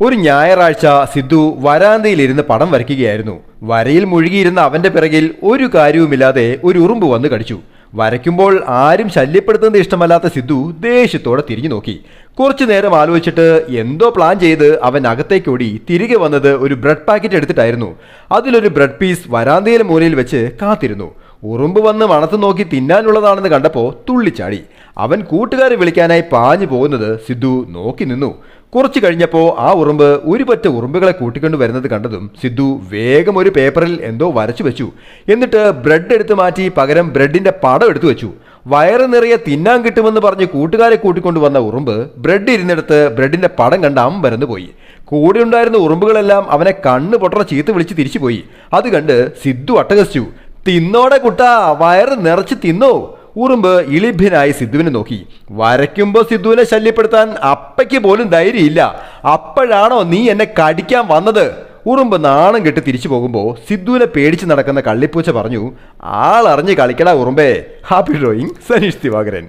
ഒരു ഞായറാഴ്ച സിദ്ധു വരാന്തയിലിരുന്ന് പടം വരയ്ക്കുകയായിരുന്നു. വരയിൽ മുഴുകിയിരുന്ന അവന്റെ പിറകിൽ ഒരു കാര്യവുമില്ലാതെ ഒരു ഉറുമ്പ് വന്ന് കടിച്ചു. വരയ്ക്കുമ്പോൾ ആരും ശല്യപ്പെടുത്തുന്നത് ഇഷ്ടമല്ലാത്ത സിദ്ധു ദേഷ്യത്തോടെ തിരിഞ്ഞു നോക്കി. കുറച്ചു നേരം ആലോചിച്ചിട്ട് എന്തോ പ്ലാൻ ചെയ്ത് അവൻ അകത്തേക്കോടി തിരികെ വന്നത് ഒരു ബ്രെഡ് പാക്കറ്റ് എടുത്തിട്ടായിരുന്നു. അതിലൊരു ബ്രെഡ് പീസ് വരാന്തയിലെ മൂലയിൽ വെച്ച് കാത്തിരുന്നു. ഉറുമ്പ് വന്ന് മണത്ത് നോക്കി തിന്നാനുള്ളതാണെന്ന് കണ്ടപ്പോൾ തുള്ളിച്ചാടി. അവൻ കൂട്ടുകാരെ വിളിക്കാനായി പാഞ്ഞു പോകുന്നത് സിദ്ധു നോക്കി നിന്നു. കുറച്ചു കഴിഞ്ഞപ്പോൾ ആ ഉറുമ്പ് ഒരു പറ്റ ഉറുമ്പുകളെ കൂട്ടിക്കൊണ്ടു വരുന്നത് കണ്ടതും സിദ്ധു വേഗം ഒരു പേപ്പറിൽ എന്തോ വരച്ചു വെച്ചു. എന്നിട്ട് ബ്രെഡ് എടുത്തു മാറ്റി പകരം ബ്രെഡിന്റെ പടം എടുത്തു വെച്ചു. വയറ് നിറയെ തിന്നാൻ കിട്ടുമെന്ന് പറഞ്ഞ് കൂട്ടുകാരെ കൂട്ടിക്കൊണ്ടുവന്ന ഉറുമ്പ് ബ്രെഡ് ഇരുന്നിടത്ത് ബ്രെഡിന്റെ പടം കണ്ട് അമ്പരന്ന് പോയി. കൂടെ ഉണ്ടായിരുന്ന ഉറുമ്പുകളെല്ലാം അവനെ കണ്ണ് പൊട്ടണ ചീത്ത വിളിച്ച് തിരിച്ചുപോയി. അത് കണ്ട് സിദ്ധു അട്ടഹസിച്ചു. തിന്നോടെ കുട്ടാ, വയറ് നിറച്ച് തിന്നോ. ഉറുമ്പ് ഇളിഭ്യനായി സിദ്ധുവിനെ നോക്കി. വരയ്ക്കുമ്പോൾ സിദ്ധുവിനെ ശല്യപ്പെടുത്താൻ അപ്പയ്ക്ക് പോലും ധൈര്യമില്ല. അപ്പോഴാണോ നീ എന്നെ കടിക്കാൻ വന്നത്? ഉറുമ്പ് നാണം കെട്ട് തിരിച്ചു പോകുമ്പോൾ സിദ്ധുവിനെ പേടിച്ച് നടക്കുന്ന കള്ളിപ്പൂച്ച പറഞ്ഞു, ആളറിഞ്ഞ് കളിക്കടാ ഉറുമ്പേ. Happy drawing, Saneesh Divakaran.